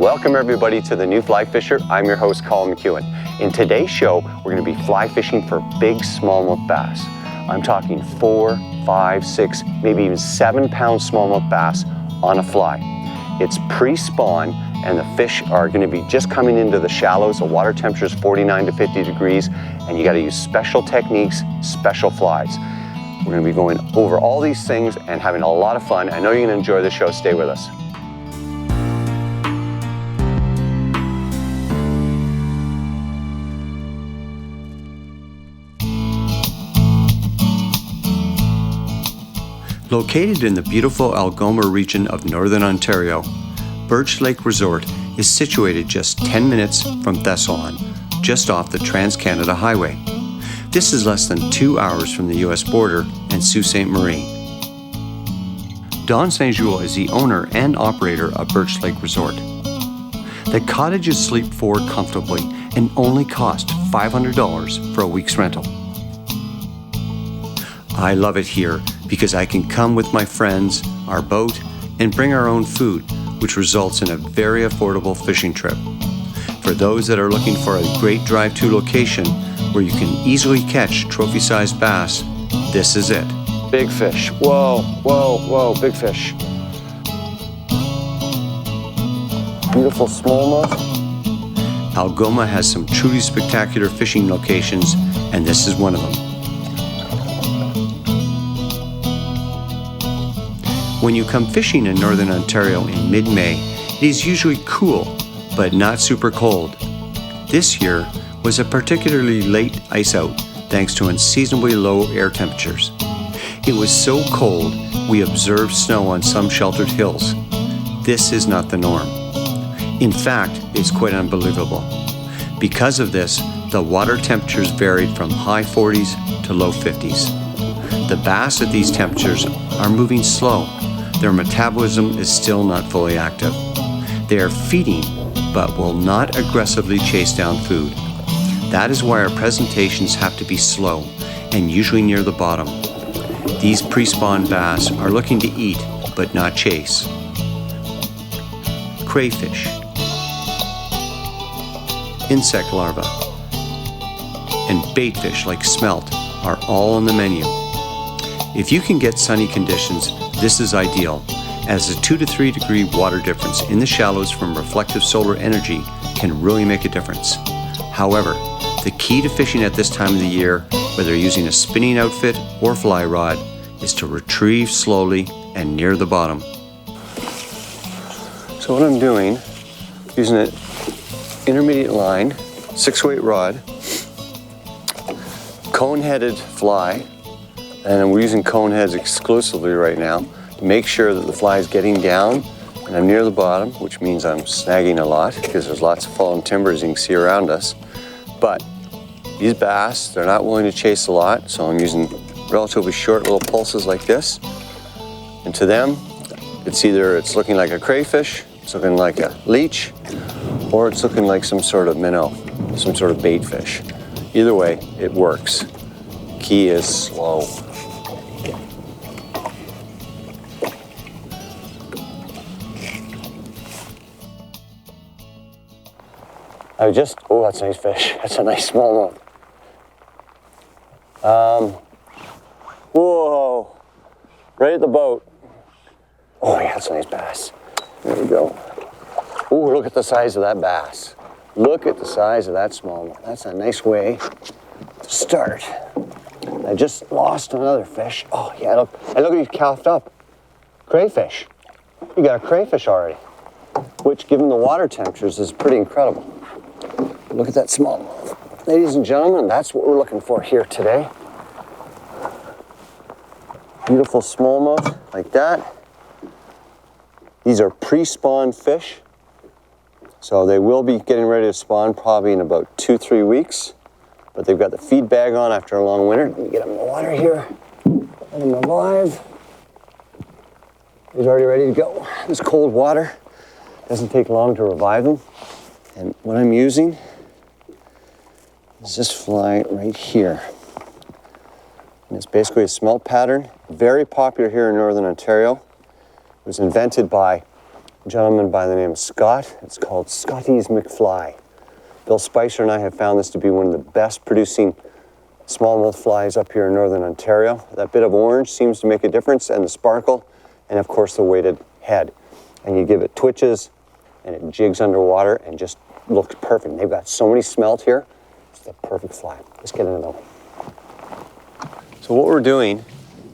Welcome everybody to The New Fly Fisher. I'm your host, Colin McEwen. In today's show, we're going to be fly fishing for big smallmouth bass. I'm talking 4, 5, 6, maybe even 7-pound smallmouth bass on a fly. It's pre-spawn and the fish are going to be just coming into the shallows. The water temperature is 49 to 50 degrees and you got to use special techniques, special flies. We're going to be going over all these things and having a lot of fun. I know you're going to enjoy the show. Stay with us. Located in the beautiful Algoma region of Northern Ontario, Birch Lake Resort is situated just 10 minutes from Thessalon, just off the Trans-Canada Highway. This is less than 2 hours from the US border and Sault Ste. Marie. Don Saint-Jules is the owner and operator of Birch Lake Resort. The cottages sleep 4 comfortably and only cost $500 for a week's rental. I love it here because I can come with my friends, our boat, and bring our own food, which results in a very affordable fishing trip. For those that are looking for a great drive-to location where you can easily catch trophy-sized bass, this is it. Big fish. Whoa, whoa, whoa, big fish. Beautiful smallmouth. Algoma has some truly spectacular fishing locations, and this is one of them. When you come fishing in Northern Ontario in mid-May, it is usually cool, but not super cold. This year was a particularly late ice out thanks to unseasonably low air temperatures. It was so cold, we observed snow on some sheltered hills. This is not the norm. In fact, it's quite unbelievable. Because of this, the water temperatures varied from high 40s to low 50s. The bass at these temperatures are moving slow. Their metabolism is still not fully active. They are feeding, but will not aggressively chase down food. That is why our presentations have to be slow and usually near the bottom. These pre-spawn bass are looking to eat, but not chase. Crayfish, insect larvae, and baitfish like smelt are all on the menu. If you can get sunny conditions, this is ideal, as a 2 to 3 degree water difference in the shallows from reflective solar energy can really make a difference. However, the key to fishing at this time of the year, whether using a spinning outfit or fly rod, is to retrieve slowly and near the bottom. So what I'm doing, using an intermediate line, 6-weight rod, cone-headed fly, and we're using cone heads exclusively right now to make sure that the fly is getting down and I'm near the bottom, which means I'm snagging a lot because there's lots of fallen timber as you can see around us. But these bass, they're not willing to chase a lot, so I'm using relatively short little pulses like this. And to them, it's looking like a crayfish, it's looking like a leech, or it's looking like some sort of minnow, some sort of bait fish. Either way, it works. Key is slow. Oh, that's a nice fish. That's a nice smallmouth. Whoa, right at the boat. Oh yeah, that's a nice bass. There we go. Oh, look at the size of that bass. Look at the size of that smallmouth. That's a nice way to start. I just lost another fish. Oh yeah, look, and look at he's calfed up. Crayfish. You got a crayfish already, which given the water temperatures is pretty incredible. Look at that smallmouth. Ladies and gentlemen, that's what we're looking for here today. Beautiful smallmouth like that. These are pre-spawn fish. So they will be getting ready to spawn probably in about 2-3 weeks. But they've got the feed bag on after a long winter. Let me get them in the water here. Let them alive. He's already ready to go. This cold water doesn't take long to revive them. And what I'm using is this fly right here. And it's basically a smelt pattern, very popular here in Northern Ontario. It was invented by gentleman by the name of Scott. It's called Scotty's McFly. Bill Spicer and I have found this to be one of the best producing smallmouth flies up here in Northern Ontario. That bit of orange seems to make a difference, and the sparkle, and of course the weighted head. And you give it twitches, and it jigs underwater and just looks perfect. They've got so many smelt here. It's the perfect fly. Let's get into them. So what we're doing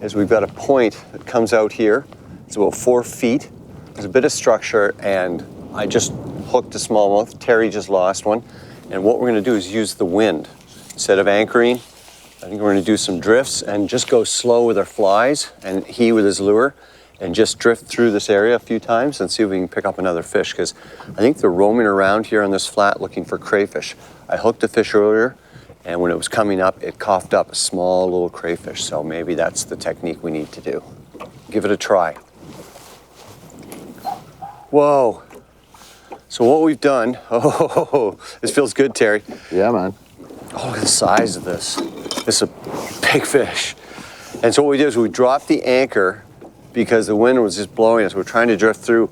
is we've got a point that comes out here. It's about 4 feet. There's a bit of structure, and I just hooked a smallmouth. Terry just lost one. And what we're gonna do is use the wind. Instead of anchoring, I think we're gonna do some drifts and just go slow with our flies, and he with his lure, and just drift through this area a few times and see if we can pick up another fish, because I think they're roaming around here on this flat looking for crayfish. I hooked a fish earlier, and when it was coming up, it coughed up a small little crayfish, so maybe that's the technique we need to do. Give it a try. Whoa. So what we've done, oh, this feels good, Terry. Yeah, man. Oh, look at the size of this. This is a big fish. And so what we did is we dropped the anchor because the wind was just blowing us. We're trying to drift through.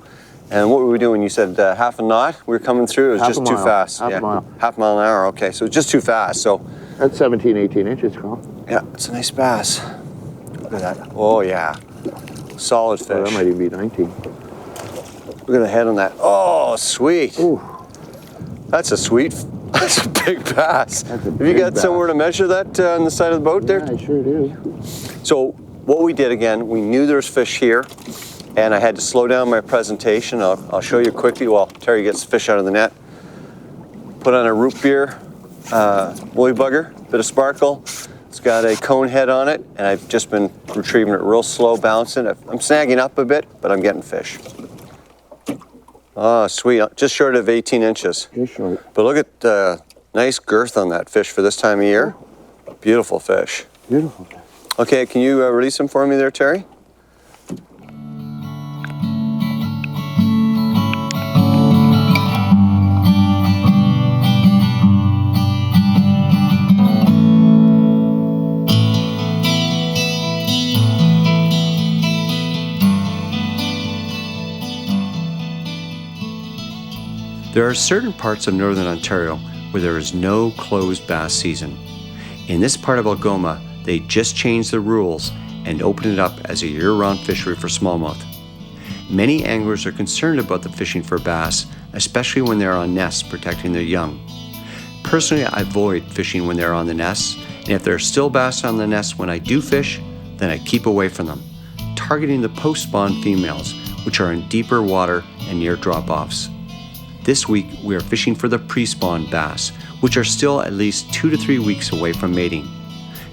And what were we doing? You said half a knot? We were coming through? It was just too fast. Half a mile. Half a mile an hour, okay. So it's just too fast. So that's 17, 18 inches, Carl. yeah, it's a nice bass. Look at that. Oh, yeah. Solid fish. Oh, that might even be 19. Look at the head on that. Oh, sweet. Ooh. That's a big bass. Have you got somewhere to measure that on the side of the boat there? Yeah, I sure do. So what we did again, we knew there's fish here, and I had to slow down my presentation. I'll show you quickly while Terry gets the fish out of the net. Put on a root beer woolly bugger, bit of sparkle. It's got a cone head on it, and I've just been retrieving it real slow, bouncing. I'm snagging up a bit, but I'm getting fish. Oh, sweet. Just short of 18 inches. Just short. But look at the nice girth on that fish for this time of year. Beautiful fish. Beautiful. Okay, can you release him for me there, Terry? There are certain parts of Northern Ontario where there is no closed bass season. In this part of Algoma, they just changed the rules and opened it up as a year-round fishery for smallmouth. Many anglers are concerned about the fishing for bass, especially when they're on nests protecting their young. Personally, I avoid fishing when they're on the nests, and if there are still bass on the nests when I do fish, then I keep away from them, targeting the post-spawn females, which are in deeper water and near drop-offs. This week, we are fishing for the pre-spawn bass, which are still at least 2 to 3 weeks away from mating.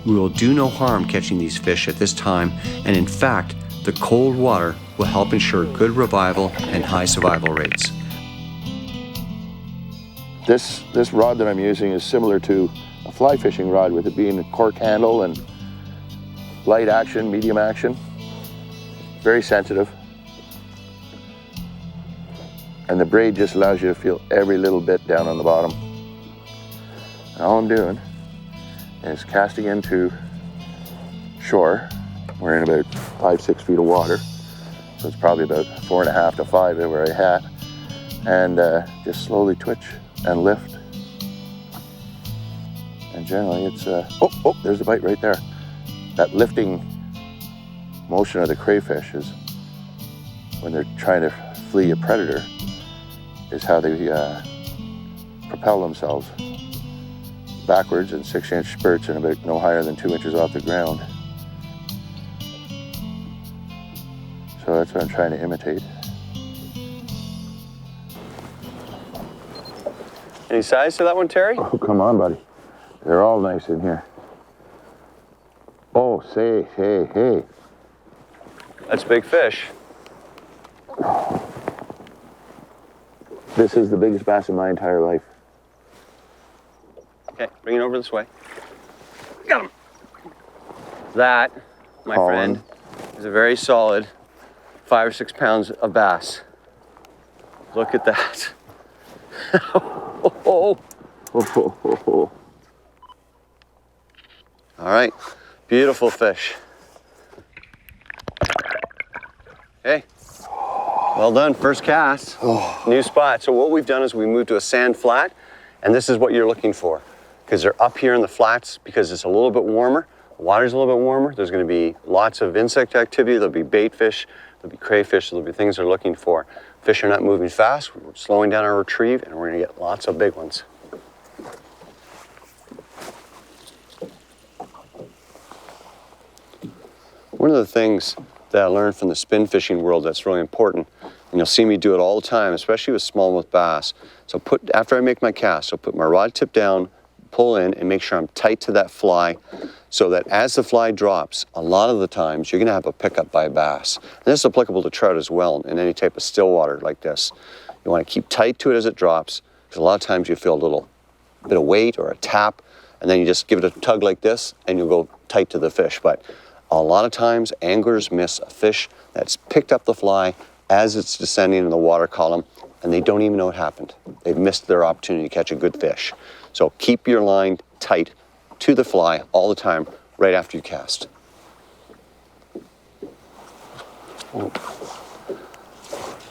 We will do no harm catching these fish at this time, and in fact, the cold water will help ensure good revival and high survival rates. This rod that I'm using is similar to a fly fishing rod, with it being a cork handle and light action, medium action. Very sensitive. And the braid just allows you to feel every little bit down on the bottom. And all I'm doing is casting into shore. We're in about 5-6 feet of water, so it's probably about 4.5 to 5 where I hat, and just slowly twitch and lift. And generally it's, oh, there's the bite right there. That lifting motion of the crayfish is, when they're trying to flee a predator, is how they propel themselves backwards in 6-inch spurts and about no higher than 2 inches off the ground. So that's what I'm trying to imitate. Any size to that one, Terry? Oh, come on, buddy. They're all nice in here. Oh, say, hey. That's big fish. This is the biggest bass in my entire life. Okay, bring it over this way. Got him. That, my friend, is a very solid 5 or 6 pounds of bass. Look at that. Oh. All right, beautiful fish. Hey. Well done, first cast. New spot. So what we've done is we moved to a sand flat, and this is what you're looking for. Because they're up here in the flats, because it's a little bit warmer, the water's a little bit warmer, there's gonna be lots of insect activity, there'll be bait fish, there'll be crayfish, there'll be things they're looking for. Fish are not moving fast, we're slowing down our retrieve, and we're gonna get lots of big ones. One of the things that I learned from the spin fishing world that's really important, and you'll see me do it all the time, especially with smallmouth bass. So after I make my cast, I'll put my rod tip down, pull in, and make sure I'm tight to that fly, so that as the fly drops, a lot of the times you're gonna have a pickup by a bass. And this is applicable to trout as well in any type of still water like this. You wanna keep tight to it as it drops, because a lot of times you feel a little bit of weight or a tap, and then you just give it a tug like this, and you'll go tight to the fish. But a lot of times, anglers miss a fish that's picked up the fly as it's descending in the water column, and they don't even know it happened. They've missed their opportunity to catch a good fish. So keep your line tight to the fly all the time, right after you cast.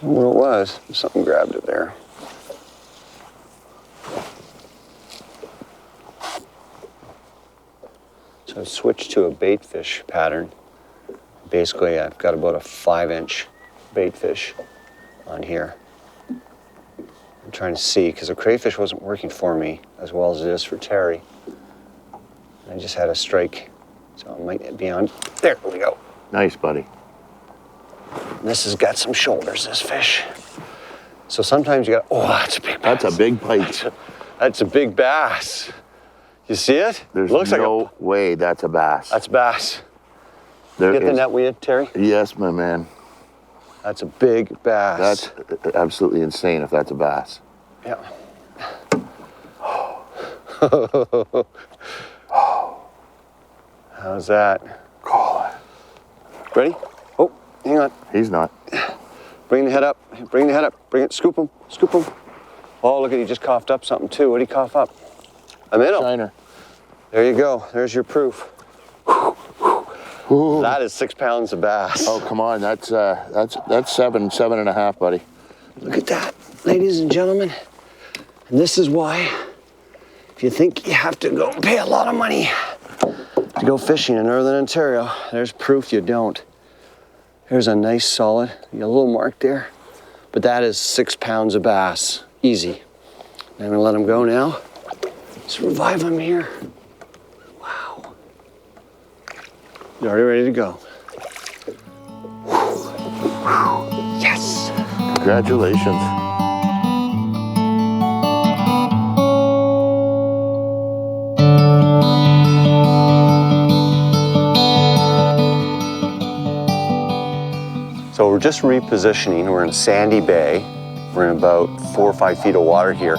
Where it was, something grabbed it there. So I've switched to a bait fish pattern. Basically, I've got about a 5-inch bait fish on here. I'm trying to see, because the crayfish wasn't working for me as well as it is for Terry. I just had a strike, so it might be on. There we go. Nice, buddy. And this has got some shoulders, this fish. So sometimes you got, oh, that's a big bass. That's a big bite. That's a big bass. You see it? There's Looks no like way that's a bass. that's bass. There Get the is- net with you, Terry? Yes, my man. That's a big bass. That's absolutely insane if that's a bass. Yeah. How's that? Call it. Ready? Oh, hang on. He's not. Bring the head up. Bring the head up. Bring it. Scoop him. Scoop him. Oh, look at he just coughed up something too. What did he cough up? A minnow. Shiner. There you go. There's your proof. Ooh. That is 6 pounds of bass. Oh, come on. That's 7.5, buddy. Look at that, ladies and gentlemen. And this is why, if you think you have to go pay a lot of money to go fishing in Northern Ontario, there's proof you don't. There's a nice solid, you got a little mark there, but that is 6 pounds of bass, easy. I'm gonna let him go now. Let's revive him here. Wow. You're already ready to go. Yes. Congratulations. So we're just repositioning. We're in Sandy Bay. We're in about 4 or 5 feet of water here.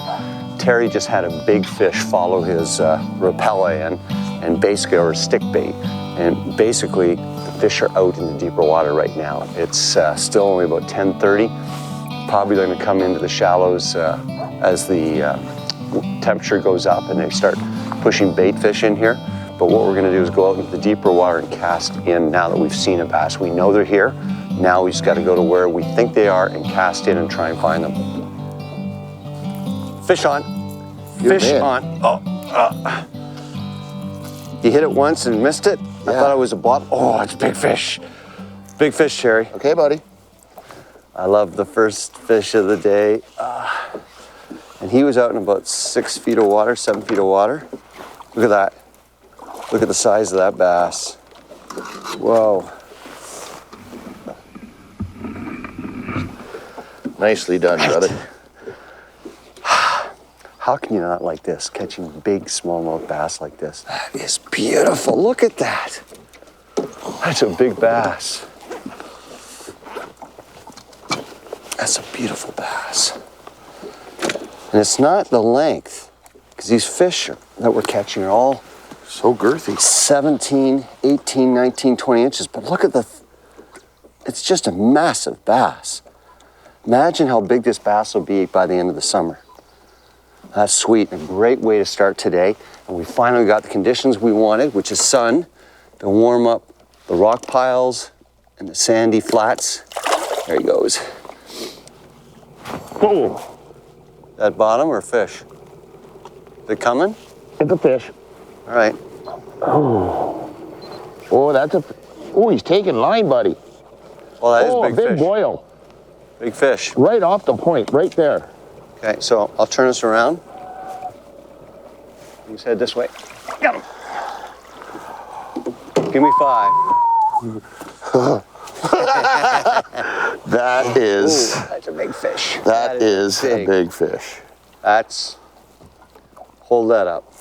Terry just had a big fish follow his rapella in, and basically, or stick bait. And basically, the fish are out in the deeper water right now. It's still only about 10:30. Probably going to come into the shallows as the temperature goes up and they start pushing bait fish in here. But what we're going to do is go out into the deeper water and cast in now that we've seen a bass. We know they're here. Now we just got to go to where we think they are and cast in and try and find them. Fish on. Good Fish man. on. Oh, you hit it once and missed it? I Yeah. thought it was a bottom. Oh, it's big fish. Big fish, Terry. Okay, buddy. I love the first fish of the day. And he was out in about 6 feet of water, 7 feet of water. Look at that. Look at the size of that bass. Whoa. Nicely done, brother. How can you not like this, catching big smallmouth bass like this? That is beautiful. Look at that. That's a big bass. That's a beautiful bass. And it's not the length, because these fish that we're catching are all So girthy. 17, 18, 19, 20 inches. But look at it's just a massive bass. Imagine how big this bass will be by the end of the summer. That's sweet, a great way to start today. And we finally got the conditions we wanted, which is sun, to warm up the rock piles and the sandy flats. There he goes. Oh, That bottom or fish? Is it coming? it's a fish. All right. Oh, that's a. Oh, he's taking line, buddy. Well, that is Oh, a big fish. boil. Big fish. Right off the point, right there. Okay, so I'll turn this around. You head this way. Got him. Give me 5. That is. Ooh, that's a big fish. That is a big fish. That's. Hold that up.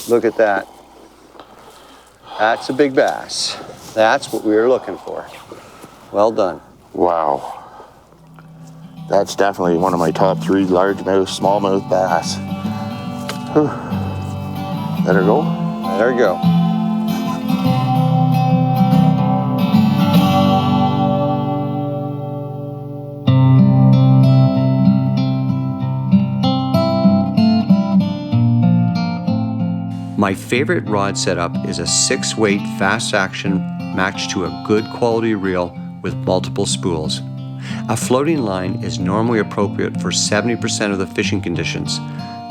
Look at that. That's a big bass. That's what we were looking for. Well done. Wow. That's definitely one of my top 3 largemouth, smallmouth bass. Whew. Let her go. Let her go. My favorite rod setup is a 6-weight fast action matched to a good quality reel with multiple spools. A floating line is normally appropriate for 70% of the fishing conditions.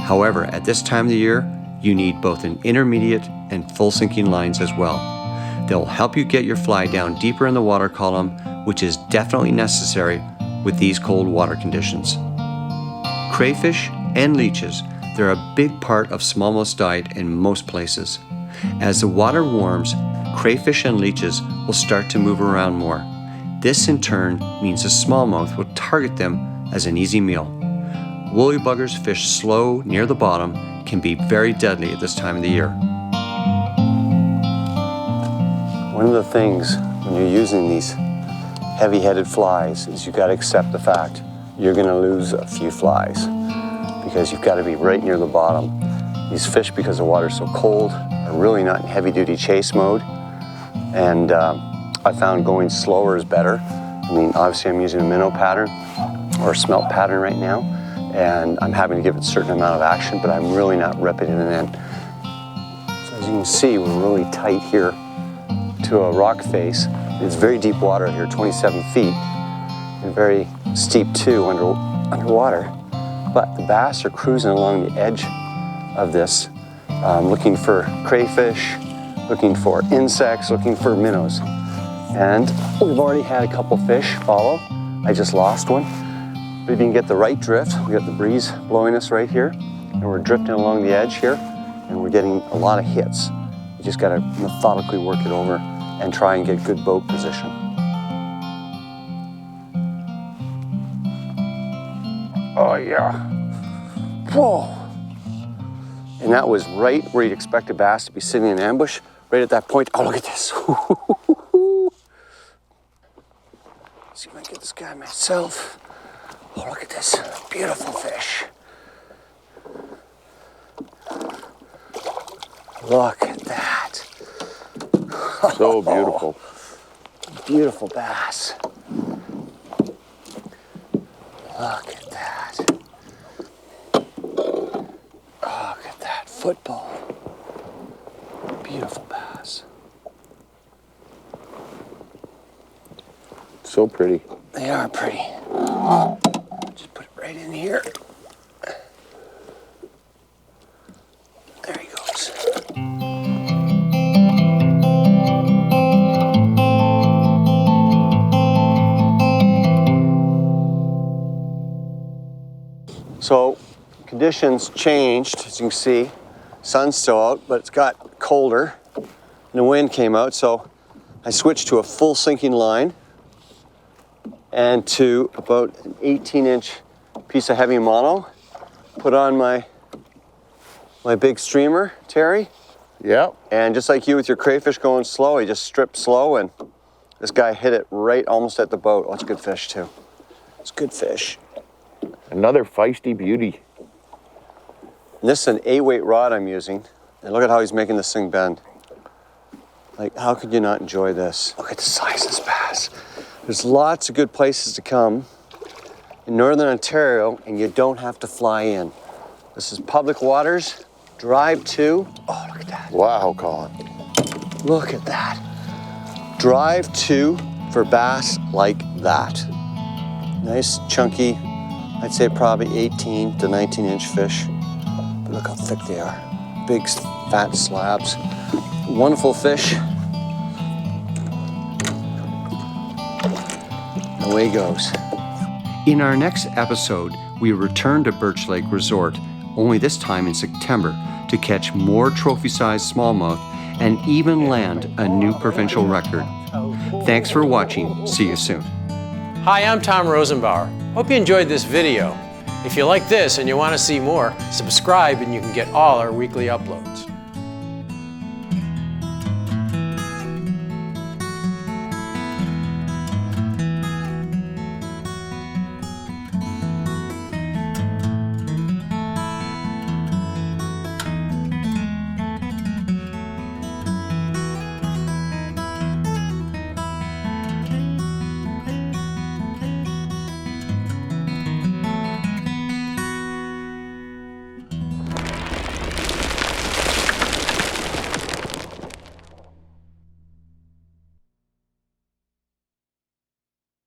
However, at this time of the year, you need both an intermediate and full sinking lines as well. They'll help you get your fly down deeper in the water column, which is definitely necessary with these cold water conditions. Crayfish and leeches, they're a big part of smallmouth's diet in most places. As the water warms, crayfish and leeches will start to move around more. This in turn means the smallmouth will target them as an easy meal. Woolly buggers fish slow near the bottom can be very deadly at this time of the year. One of the things when you're using these heavy-headed flies is you've got to accept the fact you're going to lose a few flies because you've got to be right near the bottom. These fish, because the water's so cold, are really not in heavy-duty chase mode, and I found going slower is better. I mean, obviously I'm using a minnow pattern or a smelt pattern right now, and I'm having to give it a certain amount of action, but I'm really not ripping it in. So as you can see, we're really tight here to a rock face. It's very deep water here, 27 feet, and very steep too underwater. But the bass are cruising along the edge of this, looking for crayfish, looking for insects, looking for minnows. And we've already had a couple fish follow. I just lost one. But if you can get the right drift, we got the breeze blowing us right here, and we're drifting along the edge here, and we're getting a lot of hits. You just gotta methodically work it over and try and get good boat position. Oh yeah. Whoa. And that was right where you'd expect a bass to be sitting in ambush, right at that point. Oh, look at this. Let's see if I can get this guy myself. Oh, look at this beautiful fish. Look at that. So beautiful. Beautiful bass. Look at that. Look at that football. Beautiful bass. So pretty. They are pretty. Just put it right in here. There he goes. So conditions changed, as you can see. Sun's still out, but it's got colder and the wind came out, so I switched to a full sinking line and to about an 18-inch piece of heavy mono. Put on my big streamer, Terry. Yep. And just like you with your crayfish going slow, he just stripped slow, and this guy hit it right almost at the boat. Oh, it's good fish too. It's good fish. Another feisty beauty. And this is an 8-weight rod I'm using. And look at how he's making this thing bend. Like, how could you not enjoy this? Look at the size of this bass. There's lots of good places to come in Northern Ontario, and you don't have to fly in. This is public waters, drive to. Oh, look at that. Wow, Colin. Look at that. Drive to for bass like that. Nice, chunky, I'd say probably 18 to 19-inch fish. But look how thick they are. Big, fat slabs. Wonderful fish. Away goes. In our next episode, we return to Birch Lake Resort, only this time in September, to catch more trophy-sized smallmouth and even land a new provincial record. Thanks for watching. See you soon. Hi, I'm Tom Rosenbauer. Hope you enjoyed this video. If you like this and you want to see more, subscribe and you can get all our weekly uploads.